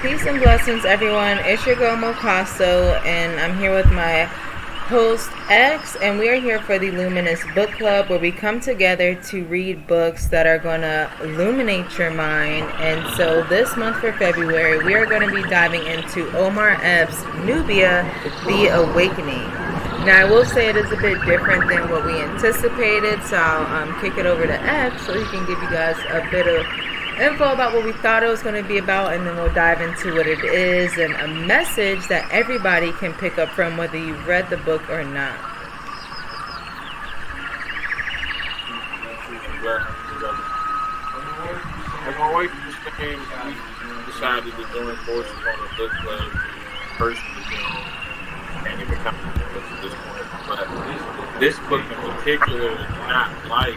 Peace and blessings, everyone. It's your girl Mocasso, and I'm here with my host X, and we are here for the Luminous Book Club, where we come together to read books that are going to illuminate your mind. And so this month for February, we are going to be diving into Omar Epps' Nubia, The Awakening. Now, I will say it is a bit different than what we anticipated, so I'll kick it over to X so he can give you guys a bit of info about what we thought it was going to be about, and then we'll dive into what it is and a message that everybody can pick up from, whether you've read the book or not. As my wife just came, we decided to join forces on the book club. Personally, can't even come to this point, but this book in particular is not like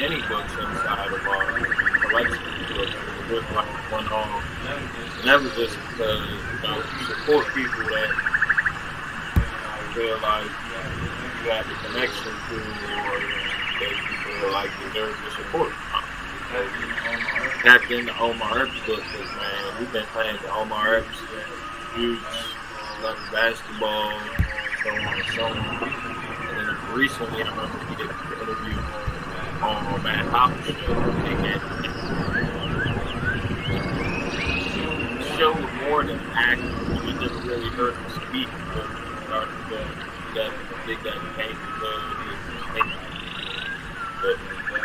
any books inside of our collection of books. It's like one home. Never just because, support people that feel like you have a connection to, or that you feel like deserve the support. That's in the Omar Epps book, because, man, we've been playing the Omar Epps, huge, love basketball, so on and so on. And then recently, I remember we did an interview on Matt Hopper's show, and show was more than acting. We never really heard him speak before we started that big that came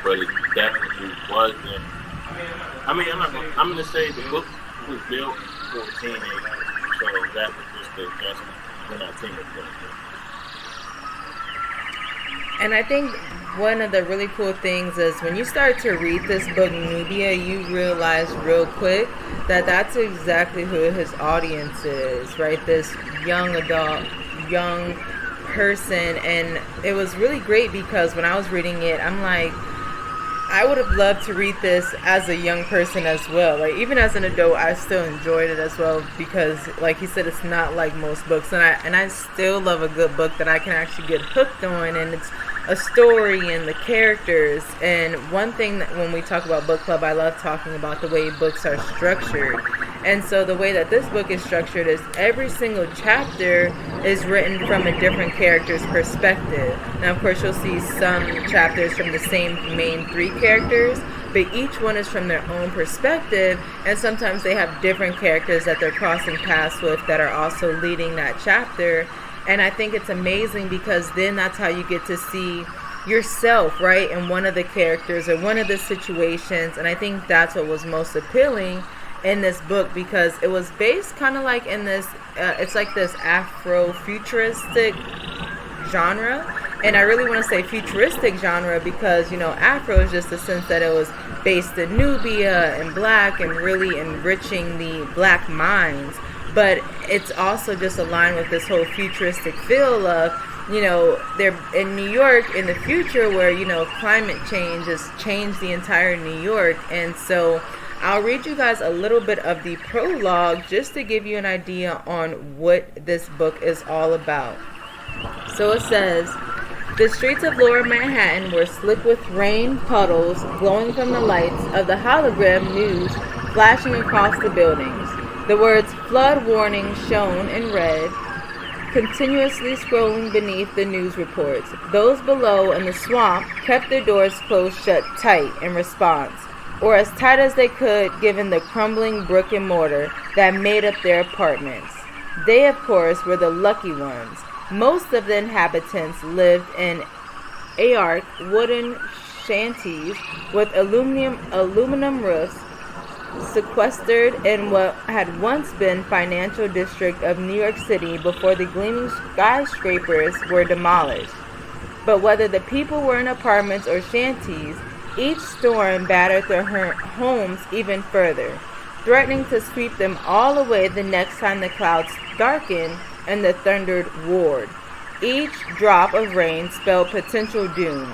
but it definitely wasn't. I mean, I'm gonna say the book was built for a teenager, so that was just the adjustment. We're not teenagers. And I think one of the really cool things is when you start to read this book, Nubia, you realize real quick that that's exactly who his audience is, right? This young adult, young person. And it was really great because when I was reading it, I'm like, I would have loved to read this as a young person as well. Like, even as an adult, I still enjoyed it as well because, like he said, it's not like most books. And I still love a good book that I can actually get hooked on, and it's a story and the characters. And one thing that when we talk about book club, I love talking about the way books are structured. And so the way that this book is structured is every single chapter is written from a different character's perspective. Now, of course, you'll see some chapters from the same main three characters, but each one is from their own perspective, and sometimes they have different characters that they're crossing paths with that are also leading that chapter. And I think it's amazing because then that's how you get to see yourself, right, in one of the characters or one of the situations. And I think that's what was most appealing in this book, because it was based kind of like in this, it's like this Afro-futuristic genre. And I really want to say futuristic genre because, Afro is just the sense that it was based in Nubia and black and really enriching the black minds. But it's also just aligned with this whole futuristic feel of, they're in New York in the future where, climate change has changed the entire New York. And so I'll read you guys a little bit of the prologue just to give you an idea on what this book is all about. So it says, the streets of lower Manhattan were slick with rain puddles glowing from the lights of the hologram news flashing across the buildings. The words flood warning shone in red, continuously scrolling beneath the news reports. Those below in the swamp kept their doors closed shut tight in response, or as tight as they could given the crumbling brick and mortar that made up their apartments. They, of course, were the lucky ones. Most of the inhabitants lived in arch wooden shanties with aluminum roofs, sequestered in what had once been financial district of New York City before the gleaming skyscrapers were demolished. But whether the people were in apartments or shanties, each storm battered their homes even further, threatening to sweep them all away the next time the clouds darkened and the thunder roared. Each drop of rain spelled potential doom.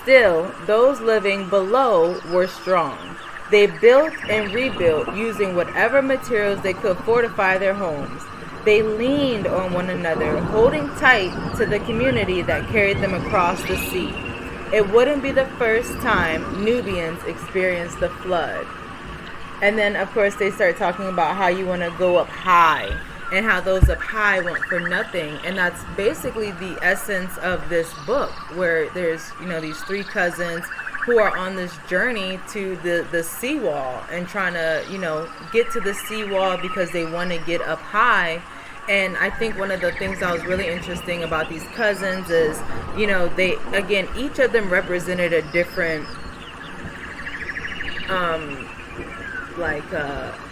Still, those living below were strong. They built and rebuilt using whatever materials they could fortify their homes. They leaned on one another, holding tight to the community that carried them across the sea. It wouldn't be the first time Nubians experienced the flood. And then, of course, they start talking about how you want to go up high and how those up high went for nothing. And that's basically the essence of this book, where there's, these three cousins who are on this journey to the seawall and trying to, get to the seawall because they want to get up high. And I think one of the things that was really interesting about these cousins is, they, again, each of them represented a different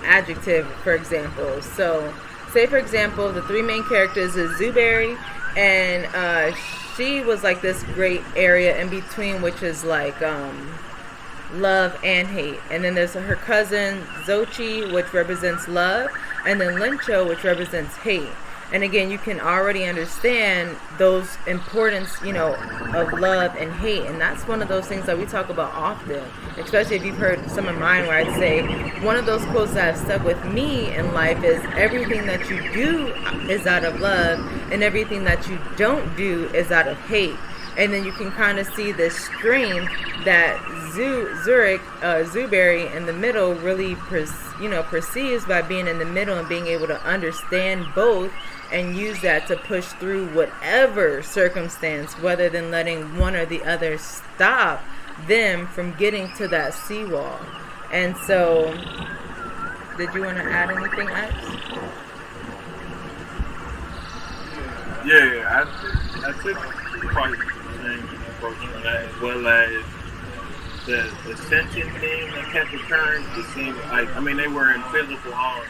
adjective, for example. So say, for example, the three main characters is Zuberry, and she was like this great area in between, which is like love and hate. And then there's her cousin Zochi, which represents love, and then Lincho, which represents hate. And again, you can already understand those importance, of love and hate. And that's one of those things that we talk about often, especially if you've heard some of mine, where I'd say one of those quotes that have stuck with me in life is everything that you do is out of love and everything that you don't do is out of hate. And then you can kind of see this stream that Zuberry in the middle really perceives by being in the middle and being able to understand both and use that to push through whatever circumstance, rather than letting one or the other stop them from getting to that seawall. And so, did you want to add anything, X? Yeah, I took quite the same approach on that, as well as the ascension thing that kept occurring. It seemed like, they were in physical harm,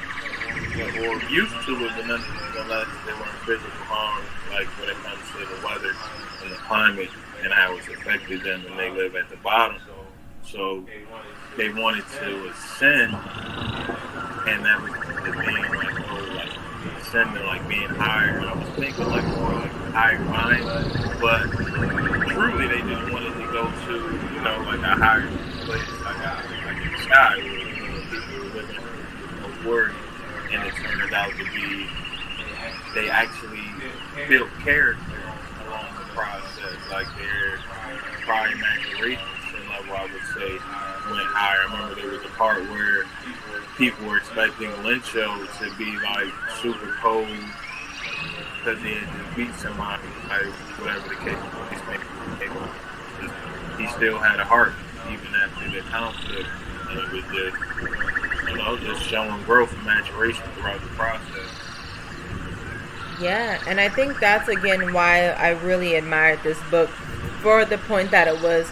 or used to it, but nonetheless, they were in physical harm, like when it comes to the weather and the climate and how it's affected them, and they live at the bottom. So they wanted to ascend, and that was being ascending, like being higher. And I was thinking like more like higher mind, but truly they just wanted to go to, like a higher place, like in the sky, where people were living no worry. And it turned out to be, they actually built character along the process, like their prior maturation level, I would say, went higher. I remember there was a part where people were expecting Lincho to be like super cold because he had just beat somebody, whatever the case may be. He still had a heart even after the conflict, and it was just showing growth and maturation throughout the process. Yeah, and I think that's again why I really admired this book, for the point that it was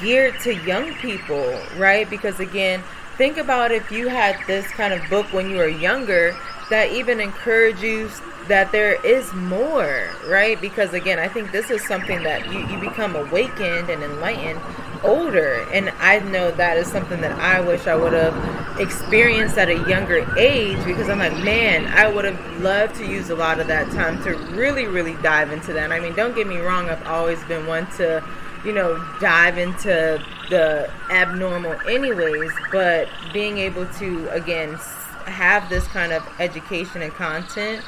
geared to young people, right? Because again, think about if you had this kind of book when you were younger that even encouraged you that there is more, right? Because again, I think this is something that you become awakened and enlightened older, and I know that is something that I wish I would have experienced at a younger age, because I'm like, man, I would have loved to use a lot of that time to really, really dive into that. And don't get me wrong, I've always been one to, dive into the abnormal anyways, but being able to, again, have this kind of education and content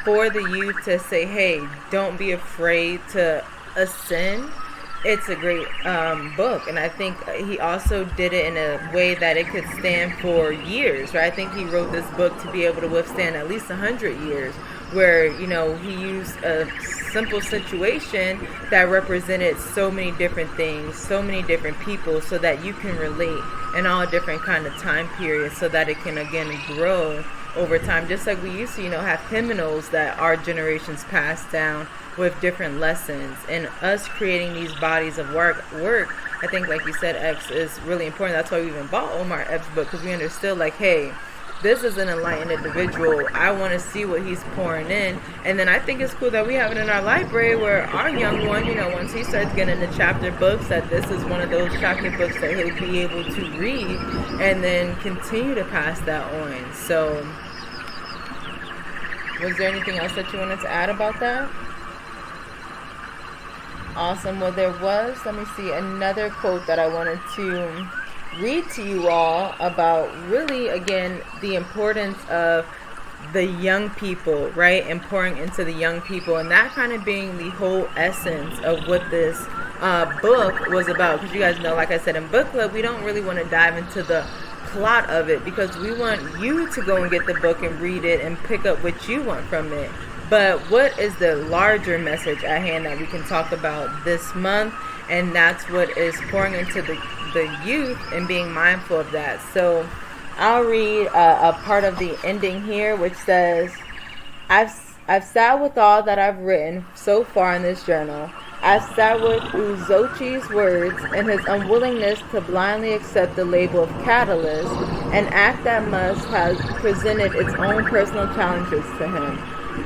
for the youth to say, hey, don't be afraid to ascend. It's a great book, and I think he also did it in a way that it could stand for years, right? I think he wrote this book to be able to withstand at least 100 years, where, he used a simple situation that represented so many different things, so many different people, so that you can relate in all different kind of time periods, so that it can, again, grow over time, just like we used to, have hymnals that our generations passed down with different lessons. And us creating these bodies of work, I think, like you said, X, is really important. That's why we even bought Omar Epps' book, because we understood, like, hey, this is an enlightened individual. I want to see what he's pouring in. And then I think it's cool that we have it in our library, where our young one, once he starts getting into chapter books, that this is one of those chapter books that he'll be able to read and then continue to pass that on. So, was there anything else that you wanted to add about that? Awesome. Well, there was, let me see, another quote that I wanted to read to you all about, really, again, the importance of the young people, right? And pouring into the young people, and that kind of being the whole essence of what this book was about. Because you guys know, like I said, in book club, we don't really want to dive into the plot of it, because we want you to go and get the book and read it and pick up what you want from it. But what is the larger message at hand that we can talk about this month? And that's what is pouring into the youth and being mindful of that. So I'll read a part of the ending here, which says, I've sat with all that I've written so far in this journal. I've sat with Uzochi's words and his unwillingness to blindly accept the label of catalyst, an act that must have presented its own personal challenges to him.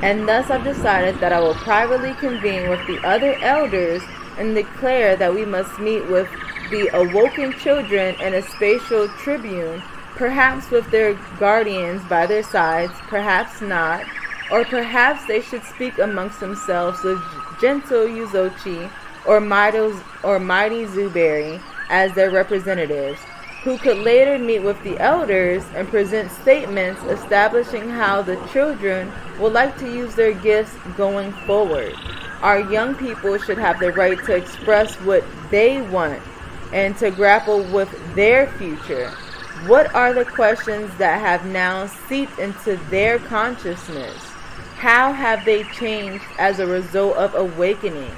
And thus I've decided that I will privately convene with the other elders and declare that we must meet with the awoken children in a spatial tribune, perhaps with their guardians by their sides, perhaps not, or perhaps they should speak amongst themselves with gentle Uzochi or mighty Zuberi as their representatives, who could later meet with the elders and present statements establishing how the children would like to use their gifts going forward. Our young people should have the right to express what they want and to grapple with their future. What are the questions that have now seeped into their consciousness? How have they changed as a result of awakening?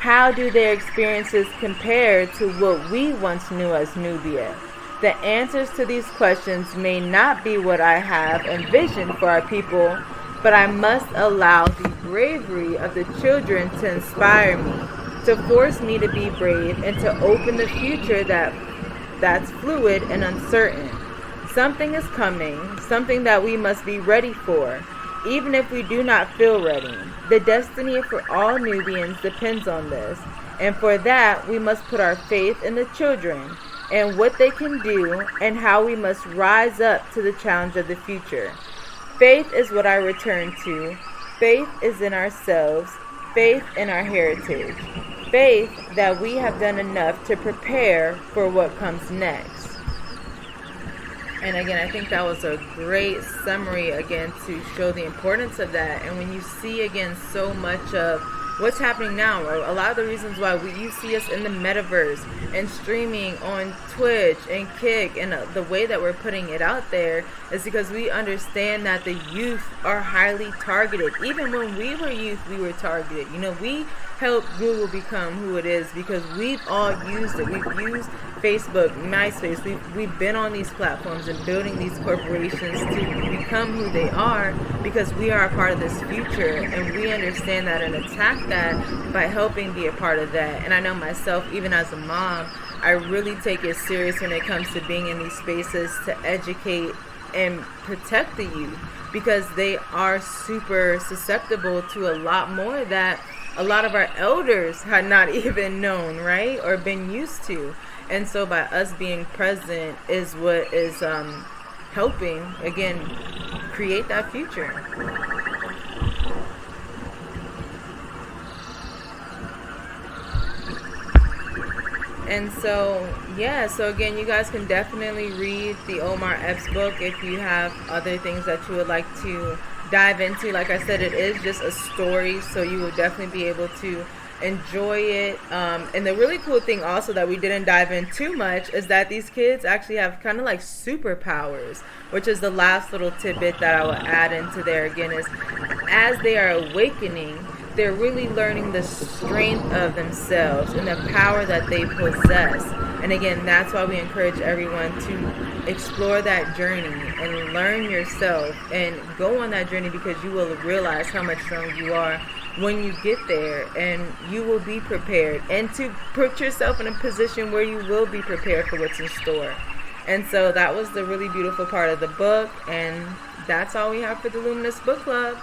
How do their experiences compare to what we once knew as Nubia? The answers to these questions may not be what I have envisioned for our people, but I must allow the bravery of the children to inspire me, to force me to be brave, and to open the future that's fluid and uncertain. Something is coming, something that we must be ready for, even if we do not feel ready. The destiny for all Nubians depends on this, and for that we must put our faith in the children and what they can do and how we must rise up to the challenge of the future. Faith is what I return to. Faith is in ourselves. Faith in our heritage. Faith that we have done enough to prepare for what comes next. And again, I think that was a great summary, again, to show the importance of that. And when you see, again, so much of what's happening now, a lot of the reasons why you see us in the metaverse and streaming on Twitch and Kick, and the way that we're putting it out there is because we understand that the youth are highly targeted. Even when we were youth, we were targeted. You know, we helped Google become who it is because we've all used it. We've used Facebook, MySpace. We've been on these platforms and building these corporations to become who they are because we are a part of this future, and we understand that and attack that by helping be a part of that. And I know myself, even as a mom, I really take it serious when it comes to being in these spaces to educate and protect the youth, because they are super susceptible to a lot more that a lot of our elders had not even known, right, or been used to. And so by us being present is what is helping, again, create that future. And so, yeah, so again, you guys can definitely read the Omar Epps book if you have other things that you would like to dive into. Like I said, it is just a story, so you will definitely be able to enjoy it. And the really cool thing also that we didn't dive in too much is that these kids actually have kind of like superpowers, which is the last little tidbit that I will add into there. Again, is as they are awakening, they're really learning the strength of themselves and the power that they possess. And again, that's why we encourage everyone to explore that journey and learn yourself and go on that journey, because you will realize how much stronger you are when you get there, and you will be prepared, and to put yourself in a position where you will be prepared for what's in store. And so that was the really beautiful part of the book, and that's all we have for the Luminous Book Club.